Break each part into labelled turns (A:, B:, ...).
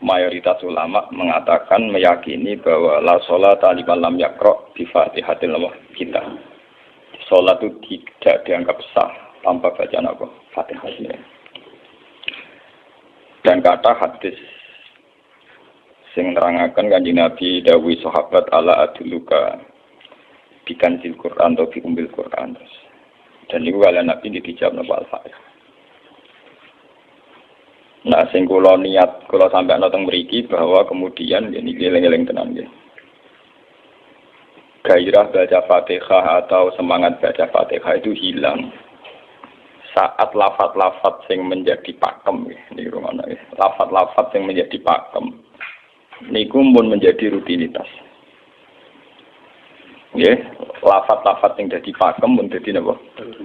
A: mayoritas ulama mengatakan meyakini bahwa la sholata liman lam yaqra bi Fatihatil Kitab. Salat itu tidak dianggap sah tanpa bacaan apa? Fatihah. Dan kata hadis sing nerangaken Kanjeng Nabi dawuh sahabat ala aduluka bikanzil Quran atau bi umbil Quran. Dan itu kalian Nabi dijawab napa Al-Fatihah. Nah, sing kula niat kula sampeyan teng mriki bahwa kemudian ini eling-eling tenan nggih. Gairah baca Fatihah atau semangat baca Fatihah itu hilang saat lafaz-lafaz yang menjadi pakem niki rumono nggih. Lafaz-lafaz yang menjadi pakem niku pun menjadi rutinitas. Nggih, lafaz-lafaz yang dadi pakem pun dadi napa?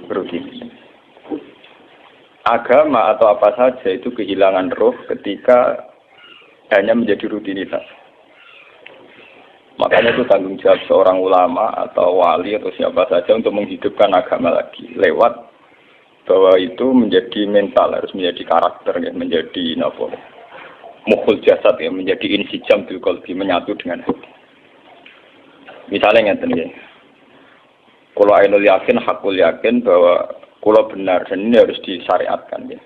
A: Rutinitas. Agama atau apa saja itu kehilangan roh ketika hanya menjadi rutinitas. Makanya itu tanggung jawab seorang ulama atau wali atau siapa saja untuk menghidupkan agama lagi lewat bahwa itu menjadi mental, harus menjadi karakter, ya, menjadi mukhul jasad, ya, menjadi insijam bil qalbi, menyatu dengan hati. Misalnya ngeten ya. Kalau ainul yakin, hakul yakin bahwa kalau benar dan ini harus disyariatkan ya.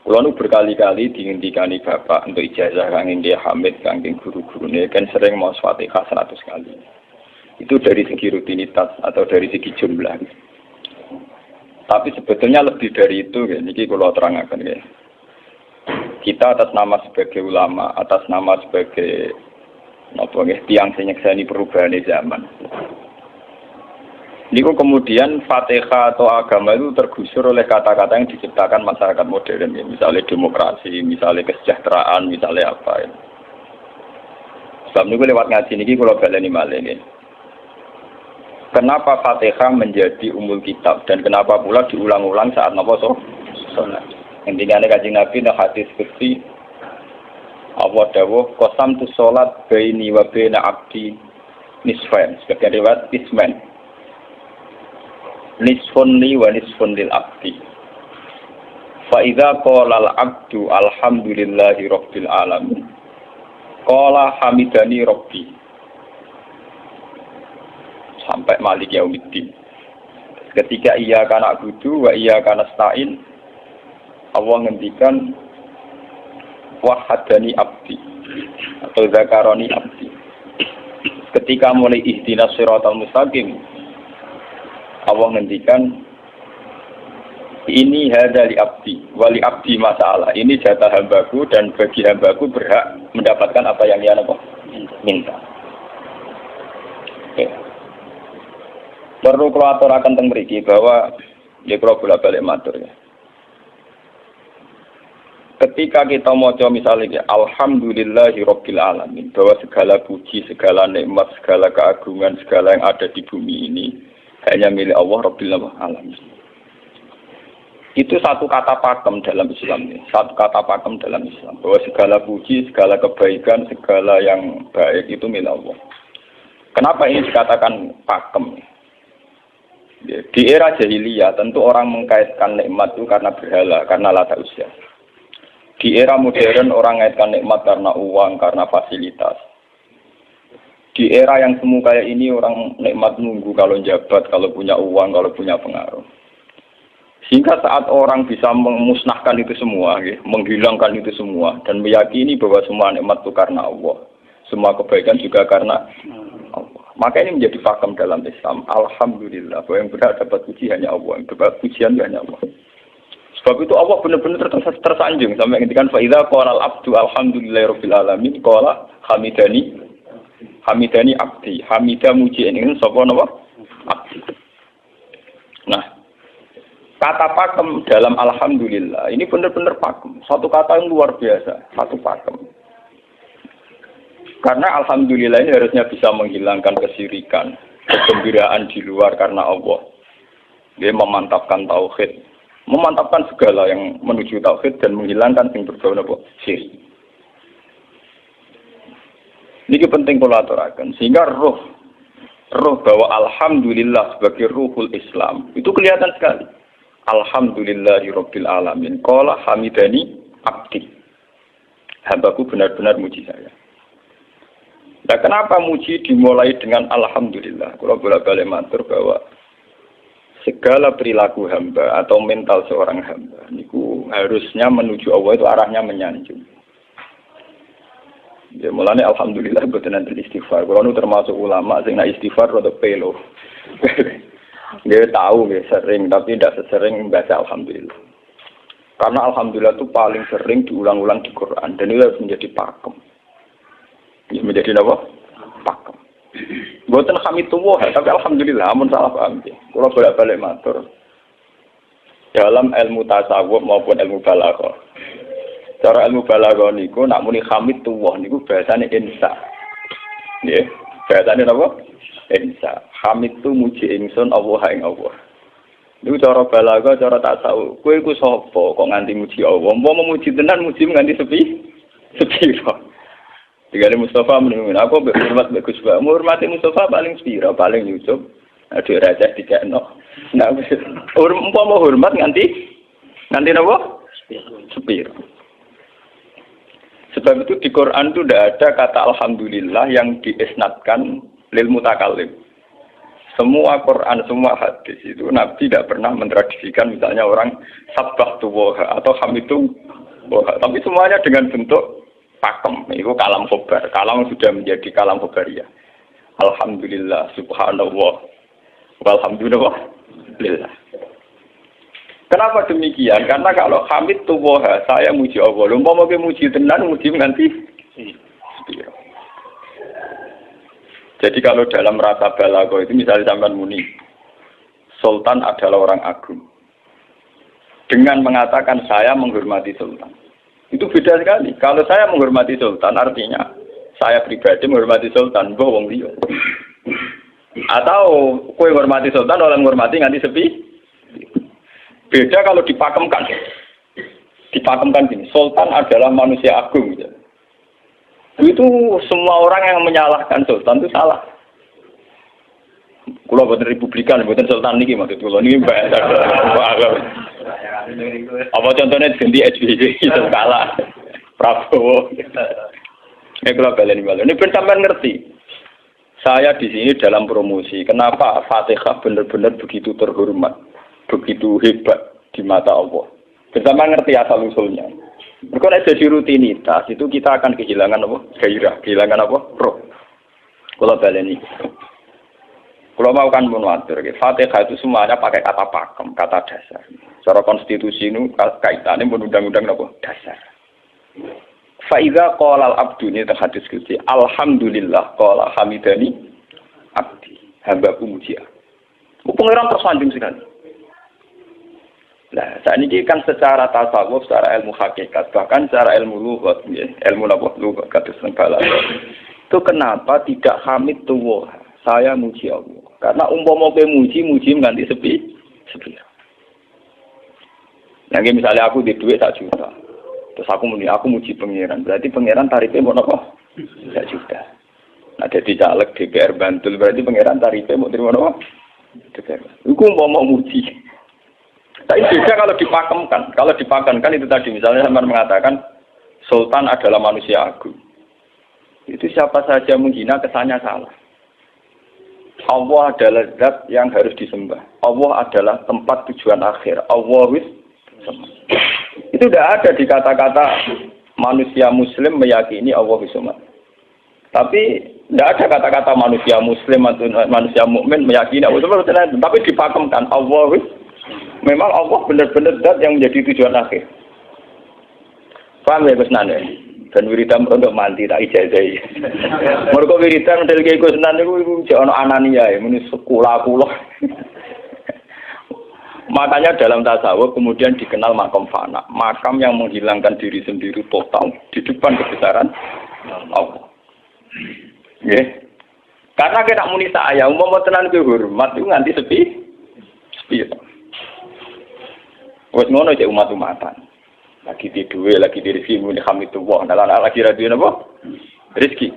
A: Kalau nu berkali-kali dihentikan bapak untuk ijazah kangge dia Hamid kangge guru-gurune kan sering mau Fatihah 100 kali. Itu dari segi rutinitas atau dari segi jumlah. Tapi sebetulnya lebih dari itu ya. Niki kalau terangkan ya. Kita atas nama sebagai ulama, atas nama sebagai tiang sing nyekseni perubahan zaman. Niku kemudian Fatihah atau agama itu tergusur oleh kata-kata yang diciptakan masyarakat modern, ya. Misalnya demokrasi, misalnya kesejahteraan, misalnya apa. Ya. Sebab niku lewat ngaji niki kalau baleni malih nggih. Kenapa Fatihah menjadi umul kitab dan kenapa pula diulang-ulang saat napa salat? Intinya Kanjeng Nabi nek hadis qudsi Allah dawuh qasam tu salat baini wa baina abdi nisfain, sebagai riwayat isman. Nisfun li wa nisfun lil abdi. Fa idza qala al abdu alhamdulillahi rabbil alamin. Qala hamidani rabbi. Sampai malik yaumiddin. Ketika ia kana abudu wa ia kana stain, Allah ngendikan wahadani abdi atau zakaroni abdi. Ketika mulai ihdinas siratal mustaqim, Allah ngendikan ini hadza li abdi wali abdi masalah. Ini jatah hambaku dan bagi hambaku berhak mendapatkan apa yang dia minta. Oke. Perlu kula aturaken teng mriki bahwa ya kula bolak-balik matur ya. Ketika kita maca misalnya alhamdulillahirabbil alamin, bahwa segala puji, segala nikmat, segala keagungan, segala yang ada di bumi ini hanya milik Allah Rabbil Alamin. Itu satu kata pakem dalam Islam. Satu kata pakem dalam Islam. Bahwa segala puji, segala kebaikan, segala yang baik itu milik Allah. Kenapa ini dikatakan pakem? Di era jahiliyah tentu orang mengkaitkan nikmat itu karena berhala, karena lata usia. Di era modern orang mengaitkan nikmat karena uang, karena fasilitas. Di era yang semu kayak ini orang nikmat nunggu kalau jabat, kalau punya uang, kalau punya pengaruh. Sehingga saat orang bisa memusnahkan itu semua, menghilangkan itu semua, dan meyakini bahwa semua nikmat itu karena Allah, semua kebaikan juga karena Allah. Maka ini menjadi pakem dalam Islam. Alhamdulillah, bahwa yang berhak dapat puji hanya Allah, yang dapat pujian hanya Allah. Sebab itu Allah benar-benar tersanjung sampai ngendikan fa idza qala al-abdu alhamdulillahirabbil alamin qala hamidani abdi, hamidah muji ini sapa napa? Abdi. Nah, kata pakem dalam alhamdulillah ini benar-benar pakem. Satu kata yang luar biasa, satu pakem. Karena alhamdulillah ini harusnya bisa menghilangkan kesyirikan, kegembiraan di luar karena Allah. Dia memantapkan tauhid, memantapkan segala yang menuju tauhid dan menghilangkan yang berbau napa? Syirik. Ini penting kalau aturakan, sehingga roh bahwa alhamdulillah sebagai ruhul Islam itu kelihatan sekali. Alhamdulillahirabbil alamin. Qala hamidani abdi. Hambaku benar-benar muji saya. Nah, kenapa muji dimulai dengan alhamdulillah? Kalau bolak-balik matur bahwa segala perilaku hamba atau mental seorang hamba niku harusnya menuju Allah itu arahnya menyanjung. Ya mulane alhamdulillah boten enten istighfar. Kalau nu termasuk ulama sing nak istighfar rada pelo. Dia tahu dia sering tapi tidak sesering membaca alhamdulillah. Karena alhamdulillah itu paling sering diulang-ulang di Quran dan itu harus menjadi pakem. Ya, menjadi apa? Pakem. Boten hamidullah, tapi alhamdulillah amun salah paham. Kalau bolak-balik matur dalam ilmu tasawuf maupun ilmu balaghah. Cara ilmu balaghah niku nak muni hamidullah niku bahasane insa. Nggih, bahasane napa? Insa. Hamid tu muji ingsun Allah ing Allah. Niku cara balaghah, cara tasawuf. Kowe iku sapa kok nganti muji Allah? Umpama muji tenan muji nganti sepi kok. Digale Mustafa menunggu aku hormat mbek Gus Ba. Hormati Mustafa paling sepira, paling nyucup. Aduh raja dikekno. Nah, umpama hormat nganti napa? Sepira. Sebab itu di Quran itu tidak ada kata alhamdulillah yang diisnadkan lil mutakallim. Semua Quran, semua hadis itu Nabi tidak pernah mentradisikan misalnya orang sabbahtu wa atau hamidu wa. Tapi semuanya dengan bentuk pakem, itu kalam khobar. Kalam sudah menjadi kalam khobariyah. Alhamdulillah, subhanallah, walhamdulillah. Kenapa demikian? Karena kalau hamid tuwoha, saya muji Allah. Lumpah mau muji tenan, muji nanti. Jadi kalau dalam rasa balaghah itu misalnya sampean muni, Sultan adalah orang agung. Dengan mengatakan saya menghormati Sultan. Itu beda sekali. Kalau saya menghormati Sultan, artinya saya pribadi menghormati Sultan, mbah wong liya. Atau kowe menghormati Sultan, orang menghormati nganti sepi. Beda kalau dipakemkan. Dipakemkan gini, Sultan adalah manusia agung. Gitu. Itu semua orang yang menyalahkan Sultan itu salah. Kalau buatan Republikan, buatan Sultan ini maksud kalau ini bahasa. Apa contohnya ganti SBY itu kalah Prabowo. Ini kalau balen. Ini sampai ngerti. Saya di sini dalam promosi. Kenapa Fatihah benar-benar begitu terhormat, begitu hebat di mata Allah. Bersama ngerti asal usulnya. Kalau jadi rutinitas itu kita akan kehilangan apa? Gairah, kehilangan apa? Roh. Kalau balen ini. Kalau mau kan menwatir, Fatihah itu semuanya pakai kata pakem, kata dasar. Secara konstitusi itu kaitannya undang-undang apa? Dasar. Faiza qala al-abdu ini terhadis kunci. Alhamdulillah qala hamidani abdi. Hambaku muji aku. Pengiran tersanjung sekali. Nah, saat ini kan secara tasawuf, secara ilmu hakikat, bahkan secara ilmu lughat, ilmu lughat kados balaghah. Itu kenapa tidak hamid tuwah? Saya muji Allah. Karena umpama kowe muji nganti sepi. Yang misalnya aku di duit 1 juta. Terus aku muji pangeran. Berarti pangeran tarifnya mau apa? 1 juta. Nah, jadi caleg DPR Bantul berarti pangeran tarifnya mau terima apa? DPR. Iku umpama muji. Tapi beda kalau dipakemkan. Kalau dipakemkan itu tadi misalnya sampean mengatakan Sultan adalah manusia agung. Itu siapa saja menghina kesannya salah. Allah adalah zat yang harus disembah. Allah adalah tempat tujuan akhir. Allah wis. Itu tidak ada di kata-kata manusia muslim meyakini Allah wisumat. Tapi tidak ada kata-kata manusia muslim atau manusia mukmin meyakini Allah wisumat. Tapi dipakemkan Allah wis. Memang Allah benar-benar zat yang menjadi tujuan akhir. Paham ya Gus Nane? Dan wiridan untuk mandi tak ijazahi. Mergo wiridan model kaya Gus Nane iku jek ana anania ya muni sekula-kula. Makanya dalam tasawuf kemudian dikenal makam fana, makam yang menghilangkan diri sendiri total di depan kebesaran Allah. Nggih. Karena kita muni saya umpama tenan ke hormat itu nganti sepi. Wes ngono cek umat-umatan. Lagi di duwe, lagi di rezeki muni hamidullah. Nah, lagi radio napa? Rezeki.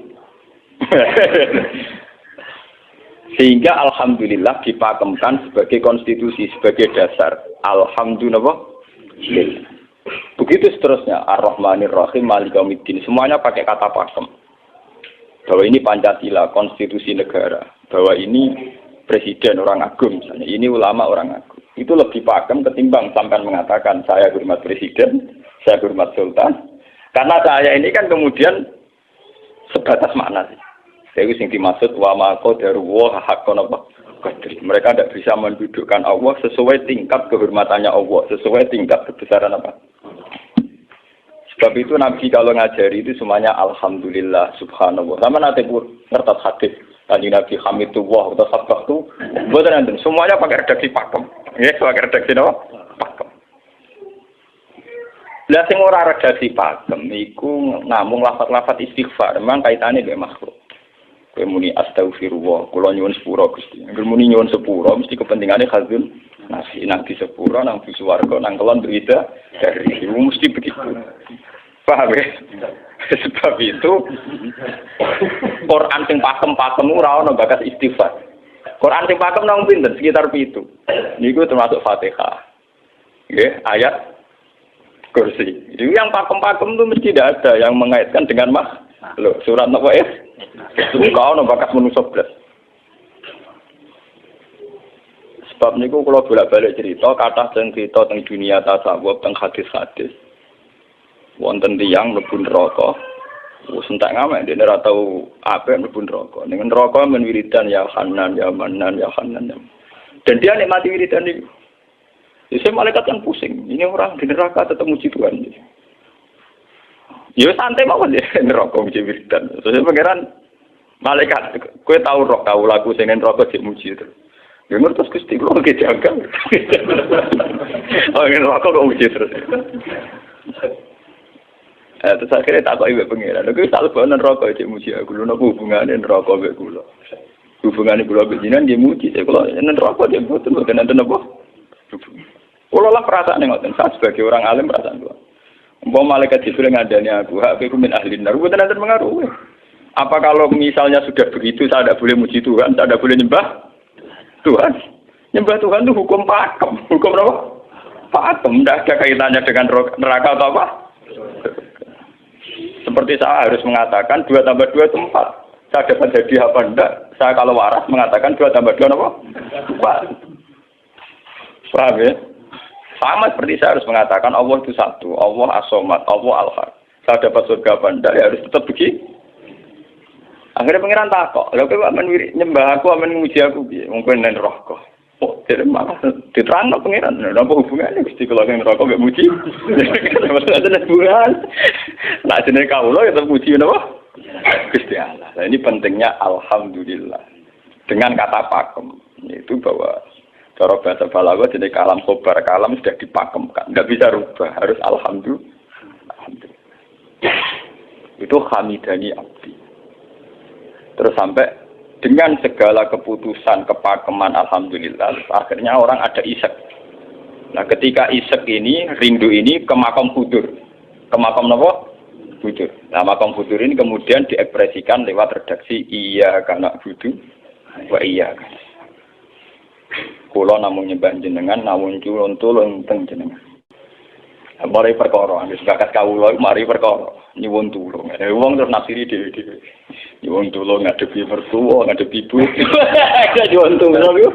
A: Sehingga alhamdulillah dipakemkan sebagai konstitusi, sebagai dasar. Alhamdulillah. Begitu seterusnya, Ar-Rahmanir Rahim, Maliki Yaumiddin, semuanya pakai kata pakem. Bahwa ini Pancasila, konstitusi negara, bahwa ini presiden orang agung misalnya, ini ulama orang agung. Itu lebih pakem ketimbang sampai mengatakan saya hormat presiden, saya hormat sultan. Karena saya ini kan kemudian sebatas makna sih. Jadi yang dimaksud wa ma qadaruhu haqqan apa? Mereka tidak bisa mendudukkan Allah sesuai tingkat kehormatannya Allah, sesuai tingkat kebesaran apa? Sebab itu Nabi kalau ngajari itu semuanya alhamdulillah subhanallah. Sama nanti pun ngertas hadis tadi Nabi Hamidullah atau sabah itu bukan semuanya pakai redaksi pakem. Ya, pakai redaksi apa? Pakem. Lah sing ora redaksi pakem iku namung lafaz-lafaz istighfar, memang kaitannya dengan makhluk. Kowe muni astagfirullah, kula nyuwun sepura Gusti. Angger muni nyuwun sepura mesti kepentingane khazun nasi nang di sepura nang di swarga nang kelon berita dari itu mesti begitu. Paham ya? Sebab itu Quran sing pakem-pakem ora ono bakas istighfar. Quran sing pakem nang pinten sekitar 7. Niku termasuk Fatihah. Nggih, ayat kursi. Itu yang pakem-pakem itu mesti tidak ada yang mengaitkan dengan makhluk. Surat apa ya? Kau ono bakas manusia belas. Sebab niku kalau bolak-balik cerita, kata dan cerita tentang dunia tasawuf, tentang hadis-hadis. Wonten tiyang mlebu neraka. Wis entek ngamek dene ora tau apik mlebu neraka. Ning neraka men wiridan ya Hanan ya Manan ya Hanan. Dan dia nikmati wiridan niku. Jadi malaikat yang pusing. Ini orang di neraka tetap muji Tuhan. Ya santai mawon ya neraka muji wiridan. Terus pangeran malaikat kowe tau roh tau lagu sing neraka sik muji itu. Ya ngertos Gusti kula ge jaga. Oh neraka kok muji terus. Terus akhirnya tak kok ibu pangeran. Lha tak lebonen neraka sik muji aku. Lha napa hubungane neraka mek kula? Hubungane kula mek jinan nggih muji. Kula neraka sik mboten nenten apa? Kula lah perasaan ngoten. Saya sebagai orang alim perasaan kula. Umpama malaikat Jibril ngandani aku, hak aku min ahli nar, mboten nanti mengaruhi. Apa kalau misalnya sudah begitu, saya tidak boleh muji Tuhan, saya tidak boleh nyembah Tuhan? Nyembah Tuhan itu hukum pakem, hukum apa? Pakem, tidak ada kaitannya dengan neraka atau apa? Seperti saya harus mengatakan 2 tambah 2 itu 4. Saya dapat jadi apa enggak? Saya kalau waras mengatakan 2 tambah 2 apa? 4. Paham ya? Sama seperti saya harus mengatakan Allah itu satu, Allah as-somad, Allah al-haq. Saya dapat surga apa enggak, ya harus tetap begitu. Akhirnya pengiran takok, lha kowe amen nyembah aku, amen muji aku piye? Mungkin nen roh kok. Oh, jadi malah diterangno pengiran, lha apa hubungannya Gusti kula ning neraka mek muji? Ada hubungan. Nah, jenenge kawula ya tetep muji napa? Gusti Allah. Nah, ini pentingnya alhamdulillah. Dengan kata pakem, itu bahwa cara bahasa balaghah jadi kalam khobar, kalam sudah dipakemkan, enggak bisa rubah, harus alhamdulillah. Itu hamidani abdi. Terus sampai dengan segala keputusan kepakeman alhamdulillah, akhirnya orang ada isek. Nah, ketika isek ini, rindu ini ke makam hudur. Ke makam apa? Hudur. Nah, makam hudur ini kemudian diekspresikan lewat redaksi iya kana hudu wa iya kana. Kula namung nyembah jenengan, namung tulung teng jenengan. Mari perkara, wis bakat kawula mari perkara nyuwun tulung. Wong terus nafsiri dhewe-dhewe. Nyuwun tulung ngadepi mertua, ngadepi ibu. Nyuwun tulung iku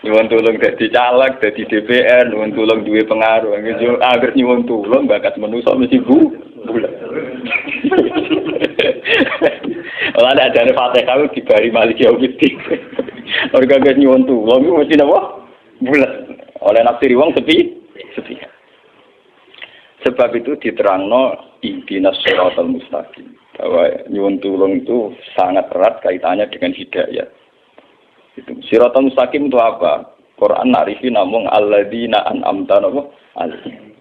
A: nyuwun tulung dadi caleg, dadi DPR, nyuwun tulung duwe pengaruh. Angger nyuwun tulung bakat manusa mesti bulat. Ora ada Fatihah dibari Maliki Yaumiddin. Orga guys nyuwun tulung mesti napa? Bulat. Oleh nafsiri wong sepi. Sebab itu diterangno ihdinas shiratal mustaqim. Bahwa nyuwun tulung itu sangat erat kaitannya dengan hidayah. Itu shiratal mustaqim itu apa? Quran narifi namung alladzina an'amta alaihim.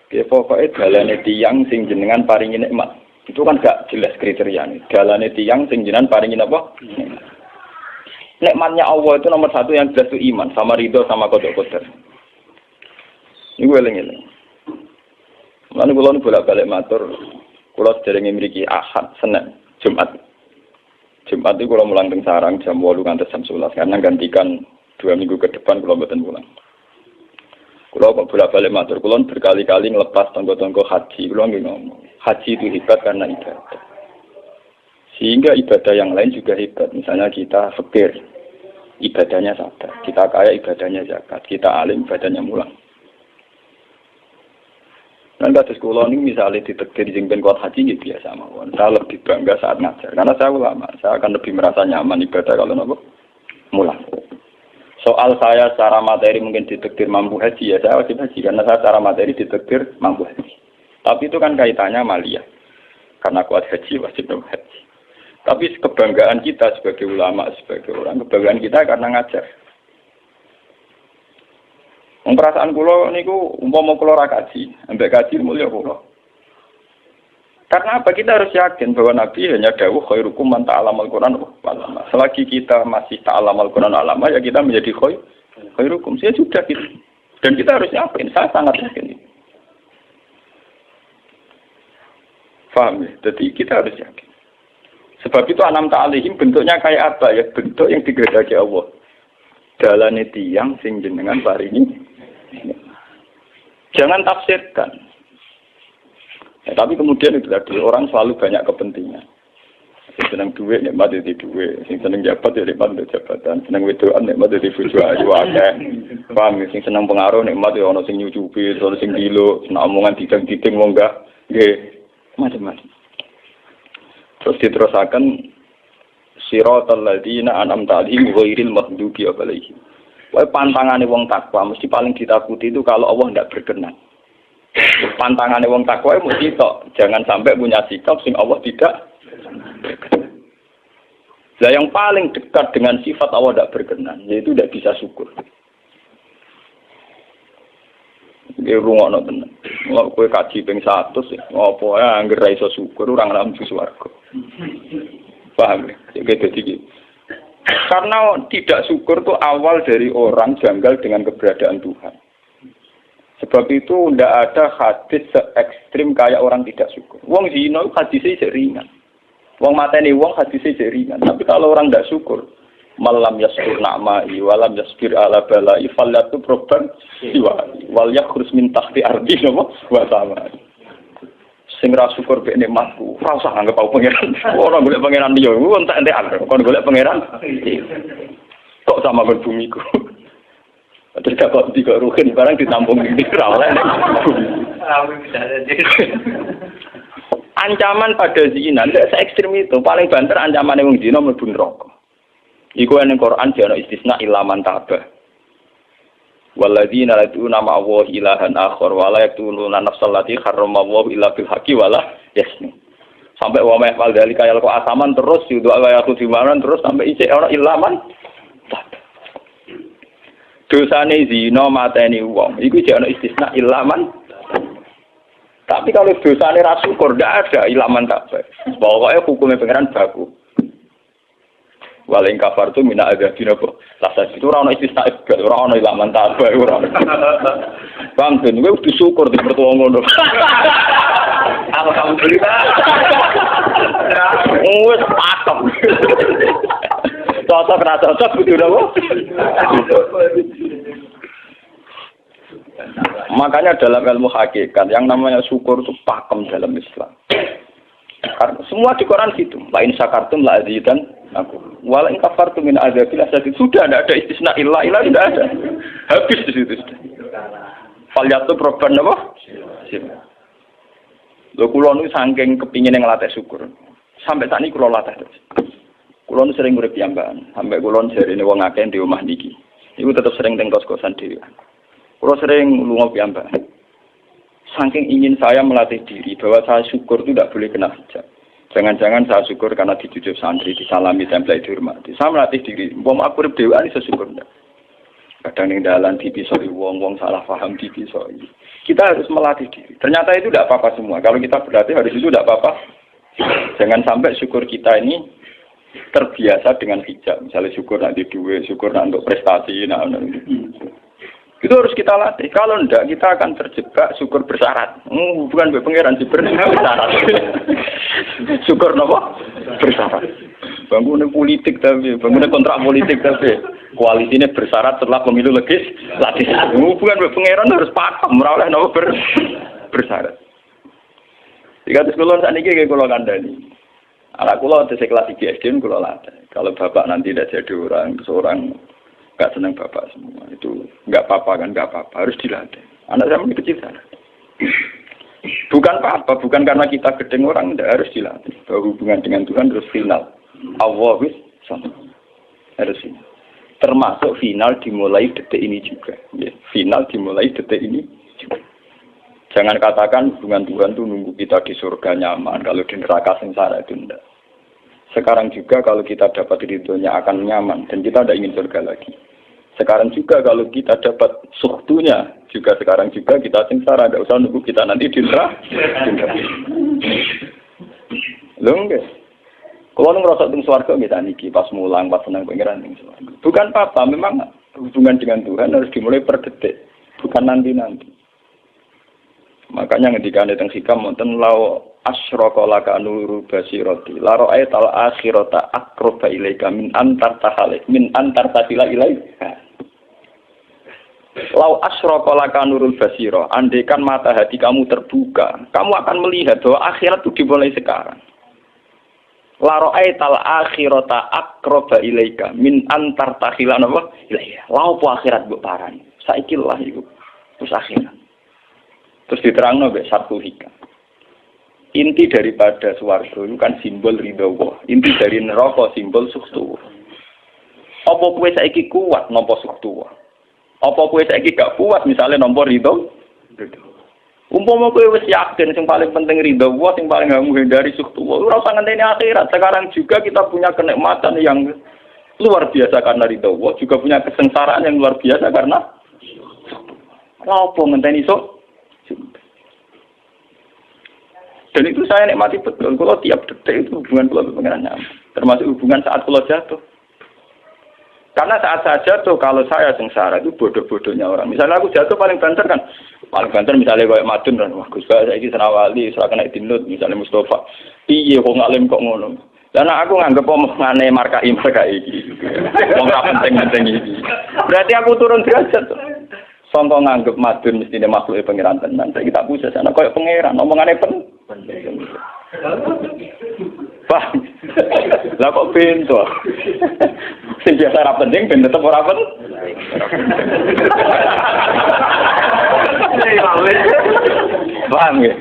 A: Oke, pokoknya dalane tiyang sing jenengan paringi nikmat. Itu kan gak jelas kriterianya. Dalane tiyang sing jenengan paringi apa? Nikmatnya Allah itu nomor 1 yang jelas itu iman sama ridho sama qada-qadar. Ini gue eling-eling. Lalu kula bolak-balik matur, kula sederenge mriki Ahad, Senin, Jumat. Jumat itu kula mulang teng sarang jam 8 ngantos jam 11 karena gantikan 2 minggu ke depan kula mboten pulang. Kalau kok bolak-balik matur, kalau berkali-kali ngelepas tonggo-tonggo haji, kalau nggak ngomong, haji itu hebat karena ibadah. Sehingga ibadah yang lain juga hebat. Misalnya kita fakir, ibadahnya sadar. Kita kaya, ibadahnya zakat. Kita alim, ibadahnya mulang. Dan kasus kula ini misalnya ditekdir jengben kuat haji, ya biasa mawon. Saya lebih bangga saat ngajar. Karena saya ulama, saya akan lebih merasa nyaman ibadah kalau nopo mulang. Soal saya secara materi mungkin ditekdir mampu haji, ya saya wajib haji. Karena saya secara materi ditekdir mampu haji. Tapi itu kan kaitannya maliyah. Karena kuat haji, wajib haji. Tapi kebanggaan kita sebagai ulama, sebagai orang, kebanggaan kita karena ngajar. Perasaan kula niku umpama kula ra kaji, ambek kaji mulya kula. Karena apa? Kita harus yakin bahwa Nabi hanya dawuh khairukum man ta'allamal Qur'an walama. Selagi kita masih ta'allamal Qur'an walama, ya kita menjadi khairukum. Saya sudah gitu. Dan kita harus yakin, saya sangat yakin. Paham ya? Jadi kita harus yakin. Sebab itu anam ta'alihim bentuknya kayak apa ya? Bentuk yang digedaki Allah. Dalane tiyang sing jenengan paringi. Jangan tafsirkan. Ya, tapi kemudian itu tadi orang selalu banyak kepentingan. Sing seneng duit nikmat di duit, sing seneng jabat ya nikmat di jabatan, seneng wedokan nikmat di bojo ayu akeh. Paham ya? Sing seneng pengaruh nikmat ya ana sing nyucupi, ana sing dilo, seneng omongan didang-diding wong enggak nggih macam-macam. Terus diterusakan siratal ladzina an'amta 'alaihim ghairil maghdubi 'alaihim. Wae pantangane wong takwa mesti paling ditakuti itu kalau Allah tidak berkenan. Pantangane wong takwa mesti tok, jangan sampai punya sikap sing Allah tidak berkenan. Lah yang paling dekat dengan sifat Allah tidak berkenan yaitu tidak bisa syukur. Dia rungokno tenan. Wong kowe kaji ping 100 apa ya anggere ra iso syukur ora ngambu swarga. Paham ya? Jadi karena tidak syukur itu awal dari orang janggal dengan keberadaan Tuhan. Sebab itu tidak ada hadis se-ekstrim kayak orang tidak syukur. Wong zina hadisnya ringan. Wong mateni wong hadisnya ringan. Tapi kalau orang tidak syukur, malam yaskur na'ma'i walam yasbir ala bala'i fallatu proban wal yakhrus min tahti ardi wa sama. Sing ra syukur mek nikmatku, ora usah anggap aku pangeran. Ora golek pangeran liya, entek-entekan. Kon golek pangeran. Kok sama ben bumiku. Terus kok tiga ruhin barang ditampung di ra oleh. Ancaman pada zina ndak se-ekstrem itu. Paling banter ancamane wong zina mlebu neraka. Iku ning Quran jane istisna ilaman tabah. Walladzina yad'una ma'allahi ilahan akhar wa la yaqtuluna nafsal lati harramallahu illa bil haqqi wa la yasni. Sampai wa ma yaqal dalika yalqa asaman terus yudu ala yaqul dimanan terus sampai isih ora ilaman. Dosane zina mateni wong iku jek ana istisna ilaman. Tapi kalau dosane ra syukur ndak ada ilaman tak baik. Pokoke hukume pangeran baku. Waling kafar tu mina ada dinopo. Rasa itu orang istisna ibad, orang ilaman tabah orang. Bang, ben gue udah syukur di mertua ngono. Alhamdulillah. Wes pakem. Cocok ra cocok kudu napa? Makanya dalam ilmu hakikat yang namanya syukur itu pakem dalam Islam. Karena semua di Quran gitu. Lain syakartum la azidan aku. Wala in kafartum min azabil asyad. Sudah tidak ada istisna illa tidak ada. Habis di situ sudah. Falyatu proban apa? Lho kula nu saking kepingin ngelatih syukur. Sampai saat ini kula latih terus. Kula nu sering urip piyambakan. Sampai kula jarine wong akeh di omah niki. Iku tetep sering teng kos-kosan dhewe. Kula sering lunga piyambakan. Saking ingin saya melatih diri bahwa saya syukur itu tidak boleh kena hijab. Jangan-jangan saya syukur karena dijujuk santri, disalami, tempel, dihormati. Saya melatih diri. Wong aku urip dhewe iso syukur ndak. Kadang ning dalan dipisoi wong salah paham dipisoi. Kita harus melatih diri. Ternyata itu tidak apa-apa semua. Kalau kita berlatih harus itu tidak apa-apa. Jangan sampai syukur kita ini terbiasa dengan hijab. Misalnya syukur nanti duit, syukur nanti untuk prestasi, itu harus kita latih. Kalau enggak, kita akan terjebak syukur bersyarat. Bukan pangeran sih bersyarat. Syukur apa? Bersyarat. Bangunan politik tapi, bangunan kontrak politik tapi. Koalisinya bersyarat setelah pemilu legislatif. Bukan pangeran harus pakem, oleh nopo bersyarat. Jika sekolah saat ini kayak kalau kandani, anak kulo di kelas 3 SD kulo latih. Kalau bapak nanti tidak jadi orang, seorang nggak senang bapak semua itu nggak apa-apa kan, nggak apa-apa, harus dilatih. Anak saya masih kecil sana. Bukan apa-apa, bukan karena kita gedeng orang, tidak harus dilatih. Bahwa hubungan dengan Tuhan harus final. Allah sama harus final. Termasuk final dimulai detik ini juga. Ya, final dimulai detik ini juga. Jangan katakan hubungan Tuhan itu nunggu kita di surga nyaman, kalau di neraka sengsara itu tidak. Sekarang juga kalau kita dapat ridhonya akan nyaman, dan kita tidak ingin surga lagi. Sekarang juga kalau kita dapat suhtunya, juga sekarang juga kita sengsara, tidak usah nunggu kita nanti di neraka. Loh enggak? Kalau ngerasa teng swarga kita niki pas mulang, pas senang pengiran teng swarga. Bukan apa, memang hubungan dengan Tuhan harus dimulai per detik, bukan nanti-nanti. Makanya ketika ada teng hikam wonten lau asyraka laka nuru basirati la ra'aital akhirata aqraba ilaika min antar tasila ilaika. Lau asyraka laka nurul basira, andaikan mata hati kamu terbuka, kamu akan melihat bahwa akhirat itu dimulai sekarang. La ra'aital akhirata aqraba ilaika min antar tasila ilaika. Lau po akhirat mbok parani. Saiki lah iku. Terus akhirat. Terus diterangno mek satu hikam. Inti daripada swarga itu kan simbol ridho Allah. Inti dari neraka simbol suktu. Apa kowe saiki kuat nampa suktu? Apa kowe saiki gak kuat misalnya nampa ridho? Umpama kowe wis yakin sing paling penting ridho Allah, sing paling gak menghindari suktu. Ora usah ngenteni akhirat. Sekarang juga kita punya kenikmatan yang luar biasa karena ridho Allah, juga punya kesengsaraan yang luar biasa karena apa ngenteni sok? Dan itu saya nikmati betul. Kalau tiap detik itu hubungan kalau pengenannya, termasuk hubungan saat kalau jatuh. Karena saat saya jatuh, kalau saya sengsara itu bodoh-bodohnya orang. Misalnya aku jatuh paling banter kan, paling banter misalnya kayak Madun kan, wah Gus Bah saya ini senawali, serah kena dinut, misalnya Mustafa, iya kok ngalim kok ngono. Karena aku nganggep omongane markai iki. Wong ra penting-penting iki. Berarti aku turun derajat. Sangka nganggep Madun mestine makhluke pangeran tenan. Saiki tak pusat ana koyo pangeran omongane penting. Pak. Lah kok pintu. Sing biasa ora penting ben tetep ora penting. Paham ya?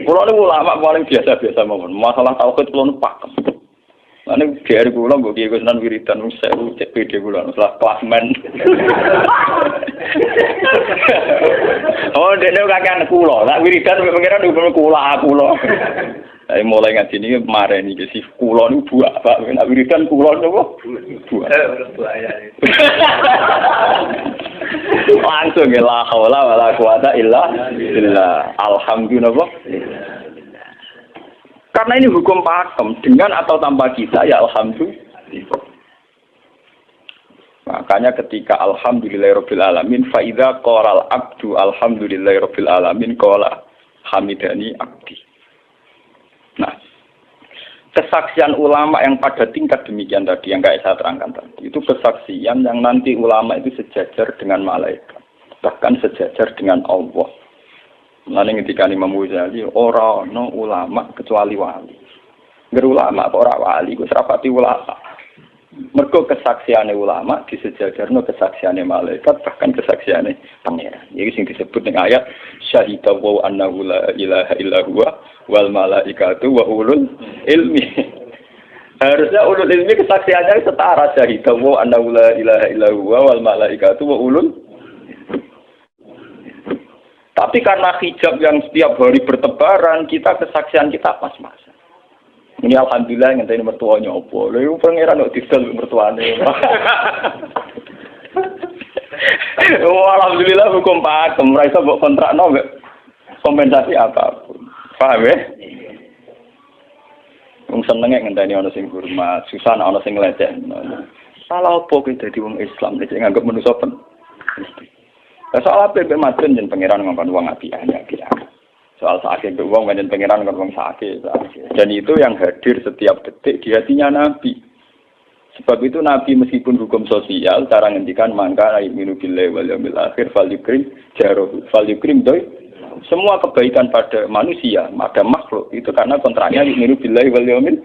A: Kulo niku ulama paling biasa-biasa mawon. Masalah tauhid kulo nu pakem. Ane biar kulo mbok kiye Gunan wiridan wis sewu cek PD kulo setelah klasmen. Oh, dene kakean kulo. Lah wiridan pengiran kulo. Ayo mulai ngaji ini kemarin nih si kulo nih buah pak. Nak wiridan kulo nopo buah. Langsung ya la haula wala quwata illa billah. Alhamdulillah. Karena ini hukum pakem, dengan atau tanpa kita ya alhamdulillah. Makanya ketika alhamdulillahirabbil alamin fa idza qala al abdu alhamdulillahirabbil alamin qala hamidani abdi. Nah, kesaksian ulama yang pada tingkat demikian tadi yang kayak saya terangkan tadi, itu kesaksian yang nanti ulama itu sejajar dengan malaikat, bahkan sejajar dengan Allah. Lalu ketika Imam Ghazali orang no ulama kecuali wali. Ulama apa orang wali, gue serapati ulama. Mergo kesaksiannya ulama disejajarno kesaksiannya malaikat bahkan kesaksiannya pangeran. Jadi sing disebut dengan ayat syahida wa annahu la ilaha illa huwa wal malaikatu wa ulul ilmi. Harusnya ulul ilmi kesaksiannya setara syahida wa annahu la ilaha illa huwa wal malaikatu wa ulul. Tapi karena hijab yang setiap hari bertebaran, kita kesaksian kita pas-pasan. Ini alhamdulillah ngenteni mertuanya opo. Lha iku pangeran kok didol mertuane. Oh, alhamdulillah hukum pakem, ora iso mbok kontrakno kompensasi apapun. Paham ya? Wong senenge ngenteni ana sing hormat, susah ana sing nglecehno. Salah opo kuwi dadi wong Islam nek nganggep manusa pen. Soal apa yang Madun dan pangeran ngomong uang api. Soal sakit wong menjen pangeran ngomong sakit. Dan itu yang hadir setiap detik di hatinya Nabi. Sebab itu Nabi meskipun hukum sosial cara ngendikan mangka aiminu billahi wal yaumil akhir falyukrim jarohu falyukrim doi. Semua kebaikan pada manusia, pada makhluk itu karena kontraknya aiminu billahi wal yaumil.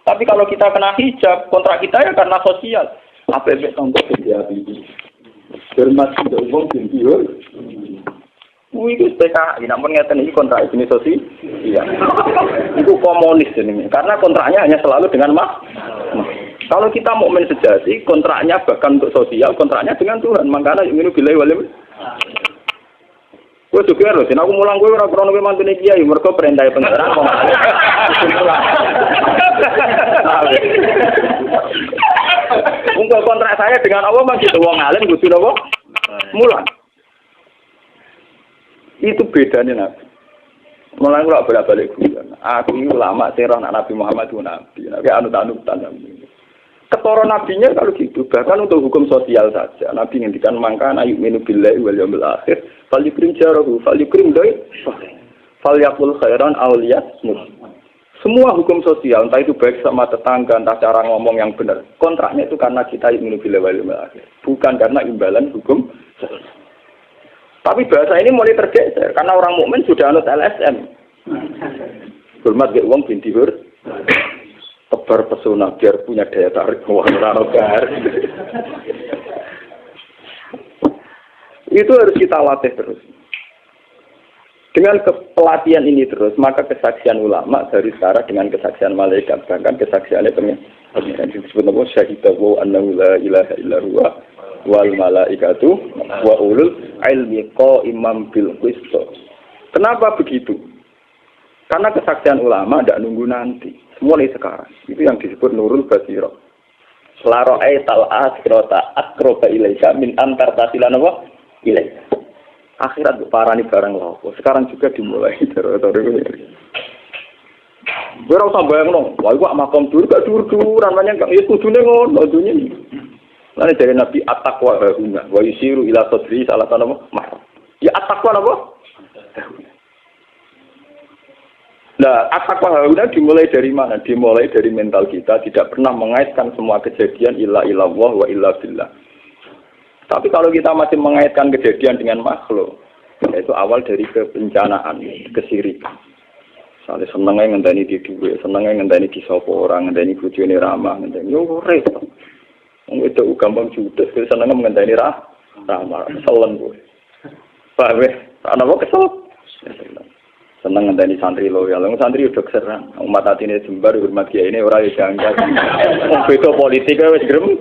A: Tapi kalau kita kena hijab, kontrak kita ya karena sosial. Apa efek contoh dia ini? Hormat tidak umum tinggi. Itu PKI, namun ngeten ini kontrak jenis sosial. Iya. Itu komunis ini. Karena kontraknya hanya selalu dengan kalau kita mukmin sejati, kontraknya bahkan untuk sosial, kontraknya dengan Tuhan. Makanya ingin billahi wal yaumil. Kowe juga lho, aku mulang kowe ora krono mantune kiai, mergo perintah pangeran kok. Untuk kontrak saya dengan Allah masih wong alim kudu napa? Mulang. Itu bedanya Nabi. Mulai kula bolak-balik guyon. Aku ini ulama sing roh Nabi Muhammad itu nabi. Nabi anut-anutan nabi. Ketara nabinya kalau gitu, bahkan untuk hukum sosial saja. Nabi ngendikan mangkana yu'minu billahi wal yaumil akhir, falyukrim jarahu, falyukrim doi, falyaqul khairan aw liyasmut. Semua hukum sosial, entah itu baik sama tetangga, entah cara ngomong yang benar. Kontraknya itu karena kita yu'minu billahi wal yaumil akhir, bukan karena imbalan hukum sosial. Tapi bahasa ini mulai tergeser karena orang mukmin sudah anut LSM. Hormat ke wong binti hur. Tebar pesona biar punya daya tarik wong ranogar. Itu harus kita latih terus. Dengan pelatihan ini terus, maka kesaksian ulama dari sekarang dengan kesaksian malaikat, bahkan kesaksiannya pengen disebut nama syahidahu annahu la ilaha illa huwa wal malaikatu wa ulul ilmi qaiman bil qist. Kenapa begitu? Karena kesaksian ulama tidak nunggu nanti, mulai sekarang. Itu yang disebut nurul basirah. Selaro'ai tal'as kirota akroba ilaika min antar tasilan apa? Ilaika. Akhirat parani barang lopo. Sekarang juga dimulai terus. Ora usah bayangno, wah iku makom dur gak dur-duran namanya gak ya kudune ngono dunya iki. Lan dari Nabi at-taqwa huna wa yusiru ila sadri salah satu mah. Ya at-taqwa apa? Nah, at-taqwa huna dimulai dari mana? Dimulai dari mental kita, tidak pernah mengaitkan semua kejadian illa illallah wa illa billah. Tapi kalau kita masih mengaitkan kejadian dengan makhluk, itu awal dari kebencanaan, kesirikan. Soalnya senengnya ngenteni di duwe, senengnya ngenteni di sopo orang, ngenteni bojone ramah, ngenteni yo repot. Wong itu gampang judes, senengnya ngenteni ramah, selen kowe. Paham ya? Ana kok kesel. Seneng ngenteni santri loyal, santri udah keserang. Umat atine jembar hormat kiai ini ora yo janggal. Wong beda politik wis grem.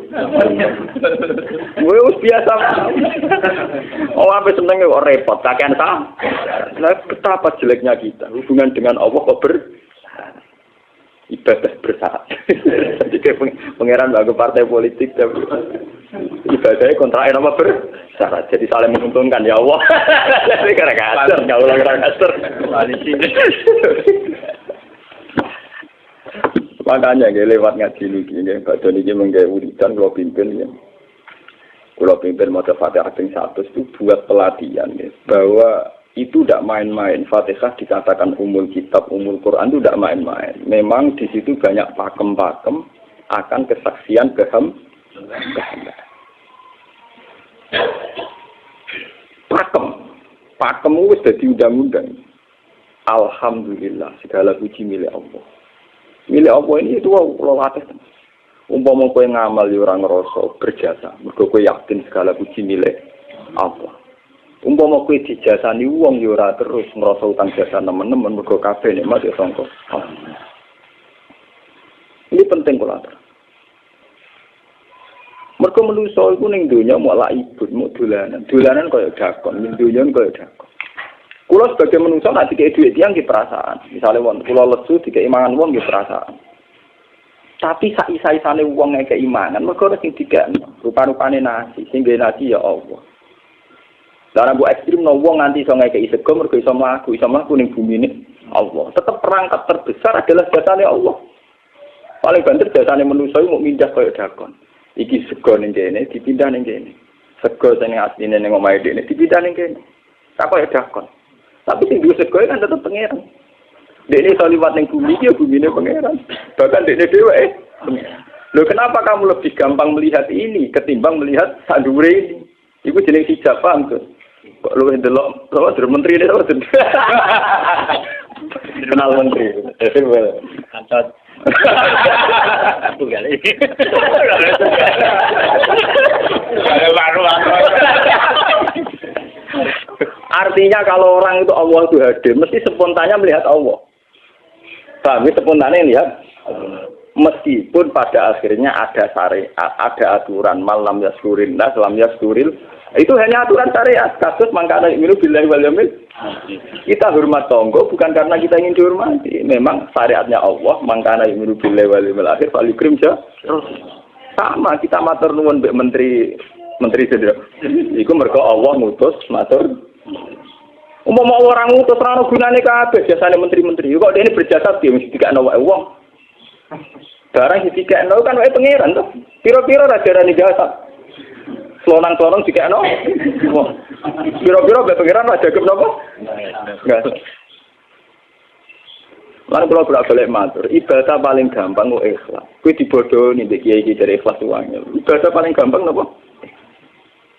A: Wis biasa. Oh, apa seneng kok repot, kakean ta. Lah betapa jeleknya kita hubungan dengan Allah kok ibadah bersyarat. Jadi pangeran bagi partai politik tapi ibadahnya kontraknya apa bersyarat. Jadi saling menguntungkan ya Allah. Jadi karena kasar, nggak ulang kasar. Makanya lewat ngaji ini, Pak Doni ini menggawe wiridan kalau pimpin ya. Kalau pimpin mata Fatihah ping 100 itu buat pelatihan ya, bahwa itu tidak main-main. Fatihah dikatakan umul kitab, umul Quran itu tidak main-main. Memang di situ banyak pakem-pakem akan kesaksian kehendak. Pakem itu sudah diundang-undang. Alhamdulillah segala puji milik Allah. Milik Allah ini itu Allah latih. Umpama kowe ngamal ya ora ngrasa berjasa, mergo kowe yakin segala puji milik Allah. Umpama kowe dijasani wong ya ora terus ngrasa utang jasa nemen-nemen mergo kabeh nikmat ya sangka. Ini penting kula atur. Mergo manusa iku ning donya mau laibut, mau dolanan. Dolanan kaya dakon, ning donya kaya dakon. Kula sebagai manusa nek dikek dhuwit tiyang nggih perasaan. Misale wong kula lesu dikek mangan wong nggih perasaan. Tapi sak-isa-isane wong ngeke imanan, mergo sing dikekno rupa-rupane nasi, sing ngene nasi ya Allah. Lah mbok ekstrem no wong nganti iso ngekeki sego mergo iso mlaku ning bumine Allah. Tetep perangkat terbesar adalah jasane Allah. Paling banter jasane manusa iku mung mindah kaya dakon. Iki sego ning kene dipindah ning kene. Sego sing asline ning omahe dene dipindah ning kene. Tak kaya dakon. Tapi sing duwe sego kan tetep pangeran. Dene iso liwat ning bumi iki bumine pangeran. Bahkan dene dhewe pangeran. Loh kenapa kamu lebih gampang melihat ini ketimbang melihat sadure ini? Iku jeneng hijab paham tuh. Kok lu ndelok lho menteri ini lho. Kenal menteri. Kantor. Aku kali. Artinya kalau orang itu Allah itu hadir, mesti spontannya melihat Allah. Paham? Spontannya lihat. Meskipun pada akhirnya ada syariat, ada aturan malam yaskurin nas, lam yaskuril. Itu hanya aturan syariat. Kasus mangkana imilu billahi wal yamil. Kita hormat tonggo bukan karena kita ingin dihormati. Memang syariatnya Allah, mangkana imilu billahi wal yamil akhir falikrim ja. Sama kita matur nuwun mbek menteri sedaya. Iku mergo Allah ngutus matur. Umpama orang ngutus ora ono gunane kabeh jasane menteri-menteri. Kok dene berjasa piye mesti dikakno wae wong. Barang dikakno kan wae pangeran to. Piro-piro ra darani jasa. Selonang-selonang dikakno. Wah. Piro-piro wae pangeran ra jagep napa? Enggak. Lan kula bolak-balik matur, ibadah paling gampang kok ikhlas. Kuwi dibodohi mbek kiai iki dari ikhlas uangnya. Ibadah paling gampang napa?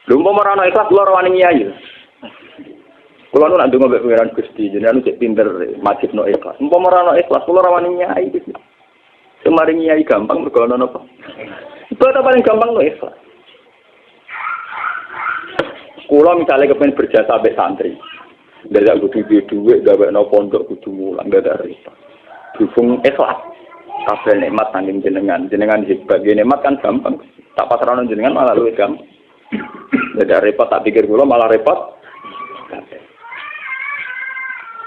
A: Lha umpama ora ana ikhlas kula ora wani nyai. Kula nu nak ndonga mbek pangeran Gusti, jenengan cek pinter majibno ikhlas. Umpama ora ana ikhlas kula ora wani nyai iki. Semari nyai gampang mergo ana napa? Ibadah paling gampang kok ikhlas. Kula misalnya kepen berjasa mbek santri. Dadak kudu duwe gawekno pondok kudu mulang dadak repot. Dukung ikhlas. Kabeh nikmat saking jenengan hebat. Nikmat kan gampang. Tak pasrahno jenengan malah luwih gampang. Dadak repot tak pikir kula malah repot.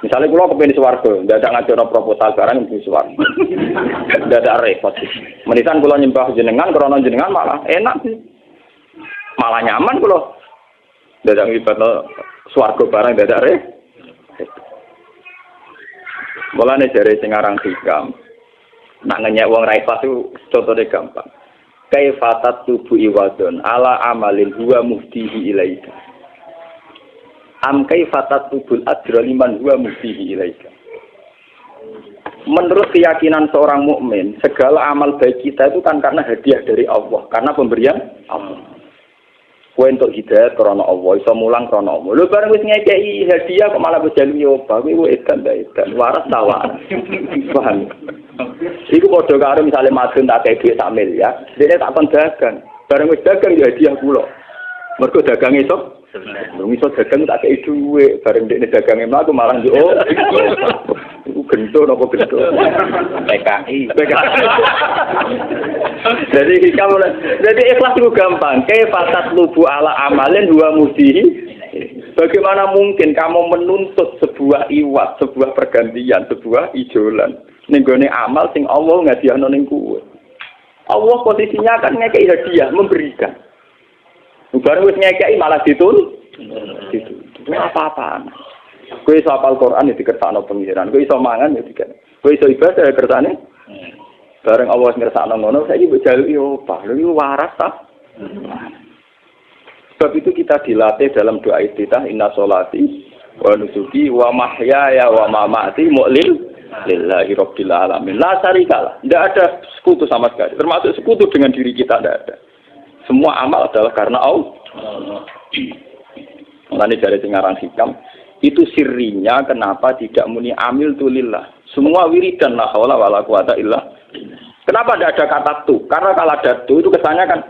A: Misalnya kula kepen swarga, dadak ngajono proposal barang di swarga. Dadak repot. Menitan kula nyembah jenengan krana jenengan malah enak. Malah nyaman kula. Dadak ngibadno swarga barang dadak re. Mulane jare sing aran hikam. Nak ngenyek wong ra ikhlas itu contone gampang. Kaifatat tubu iwadon ala amalin huwa muftihi ilaika. Am kaifatat tubul ajra liman huwa muftihi ilaika. Menurut keyakinan seorang mukmin, segala amal baik kita itu kan karena hadiah dari Allah, karena pemberian Allah. Kowe entuk hidayah krana Allah, iso mulang krana Allah. Lho bareng wis ngekeki hadiah kok malah bejalu yo apa, kowe edan ta edan, waras ta waras. Paham? Iku padha karo misale madun tak kei dhuwit sak miliar, dene tak kon dagang. Bareng wis dagang ya hadiah kula. Mergo dagang iso iso dagang tak kei dhuwit, bareng dene dagange mlaku malah yo oh. Iku gento napa gento? PKI. Jadi ikhlas itu gampang. Kaifatat lubu ala amalin huwa mudihi. Bagaimana mungkin kamu menuntut sebuah iwat, sebuah pergantian, sebuah ijolan ning gone amal sing Allah ngadihno ning kuwe. Allah posisinya kan ngekeki hadiah, memberikan. Bareng wis ngekeki malah ditul. Itu apa-apaan. Kowe iso hafal Quran ya dikersakno pengiran. Kowe iso mangan ya dikene. Kowe iso ibadah ya kersane. Bareng Allah ngersakno ngono, saiki mbok jaluki opah. Lha iki waras ta? Sebab itu kita dilatih dalam doa iftitah inna sholati wa nusuki wa mahyaya wa mamati lillahi rabbil alamin. La syarikalah. Tidak ada sekutu sama sekali. Termasuk sekutu dengan diri kita tidak ada. Semua amal adalah karena Allah. Mulane dari singaran hikam itu sirinya kenapa tidak muni amil tulillah. Semua wiridan la haula wala quwata illa. Kenapa tidak ada kata tu? Karena kalau ada tu itu kesannya kan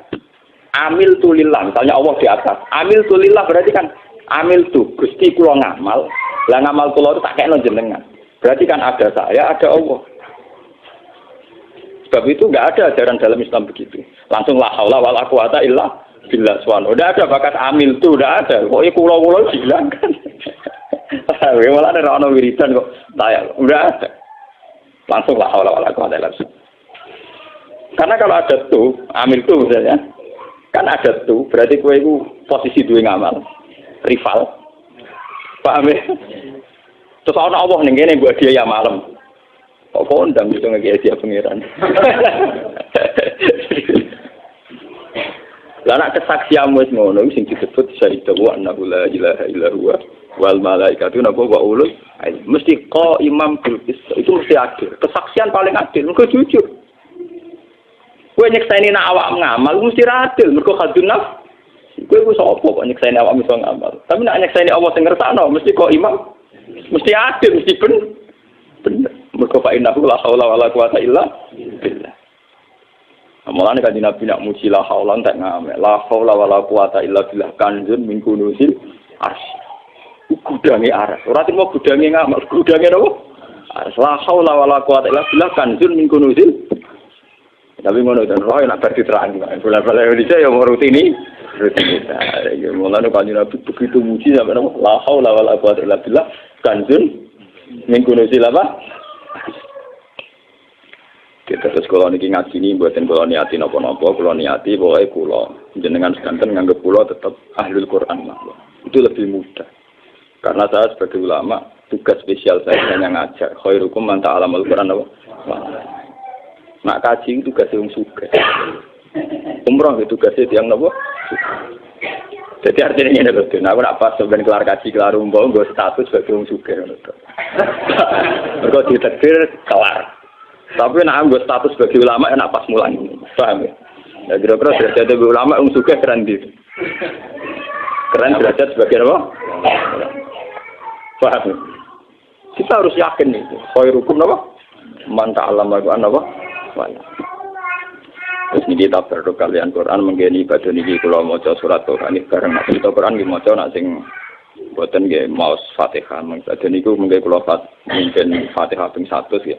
A: amil tulillah. Misalnya Allah di atas. Amil tulillah berarti kan amil tu. Gusti kula ngamal. Lah ngamal kula itu tak kena jenengan. Berarti kan ada saya, ada Allah. Sebab itu enggak ada ajaran dalam Islam begitu. Langsung la haula wala quwata illa billah subhanahu. Enggak ada bakat amil tu, enggak ada. Kok kula-kula bilang kan. Malah ada orang wiridan kok tayang, udah ada. Langsung lah awal-awal aku ada langsung. Karena kalau ada tuh, amil tuh misalnya, kan ada tuh, berarti kue itu posisi dua ngamal, rival. Paham ya? Terus orang Allah nih gini buat dia ya malam. Kok kondang gitu nggak dia pengiran. Lah nek kesaksian wis ngono sing disebut syahidu wa annahu la ilaha illa huwa wal malaikatu napa wa ulul mesti imam bil itu mesti adil. Kesaksian paling adil mergo jujur. Kowe nyekseni nek awak ngamal mesti adil mergo khadun nafs. Kowe wis apa kok nyekseni awak iso ngamal. Tapi nek nyekseni Allah sing ngersakno mesti imam mesti adil mesti bener. Mergo fa innahu la haula wala quwata illa billah. Mulane kan Nabi nak muji la haula entek ngamek. La haula wala quwata illa billah kanjun min kunuzil arsy. Gudange aras. Ora timo gudange ngamek, gudange napa? Aras. La haula wala quwata illa billah kanjun min kunuzil. Tapi ngono dan roh nak berarti terang. Bola-bola Indonesia yang rutini. Ya mulane kan Nabi begitu muji sampe napa? La haula wala quwata illa billah kanjun min kunuzil apa? Kita terus kalau niki ngaji ini buatin kalau niati nopo-nopo, kalau niati pokoknya kulo jenengan sekanten nganggep kulo tetap ahlul Quran lah. Itu lebih mudah. Karena saya sebagai ulama tugas spesial saya hanya ngajar. Khairukum man ta'alamul Quran apa? Nak kaji itu tugas yang suka. Umroh itu tugasnya yang nopo. Jadi artinya ini loh. Nah, aku nak pas sebenarnya kelar kaji kelar umroh, gue status sebagai orang suka. Mereka ditakdir kelar. Tapi nak ambil status sebagai ulama enak pas mulan, paham ya? Ya kira-kira derajat sebagai ulama juga keren gitu. Keren derajat sebagai apa? Paham ya? Kita harus yakin itu. Khairukum apa? Man ta'allama Al-Qur'an apa? Terus ini kita berdoa kalian Quran menggeni ibadah niki kula maca surat Tuhan ini bareng nak cerita Quran nggih maca nak sing boten nggih maos Fatihah. Ibadah niku mengke kula mungkin Fatihah ping 100 ya.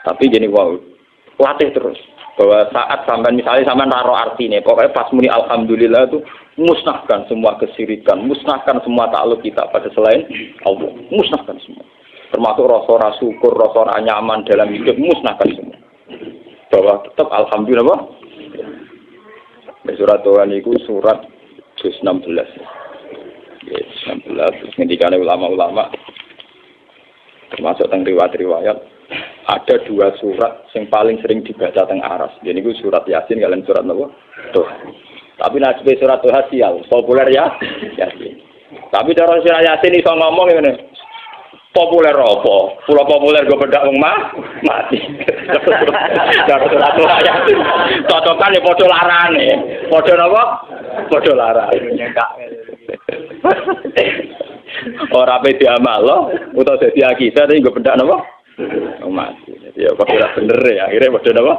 A: Tapi gini wow, latih terus. Bahwa saat sampai misalnya sampai naruh artinya, pokoknya pas muni alhamdulillah itu musnahkan semua kesirikan, musnahkan semua takluk kita pada selain Allah, musnahkan semua. Termasuk rasa syukur, rasa nyaman dalam hidup, musnahkan semua. Bahwa tetap alhamdulillah. Surat Tuhan itu surat 16. Yes, 16. Terus ngendikane ulama-ulama termasuk tentang riwayat-riwayat. Ada dua surat yang paling sering dibaca teng aras. Jadi itu surat Yasin kalian surat apa? Tuh. Tapi nasib surat Tuh sial, populer ya Yasin. Tapi cara surat Yasin iso ngomong ngene. Populer apa? Pulau populer gue bedak wong mati. Cara surat Tuh Yasin. Cocokan ya padha larane. Padha napa? Padha larane. Ora pe diamal utawa dadi akidah tapi gue bedak napa? Mati. Jadi ya kok ora bener ya akhirnya padha napa?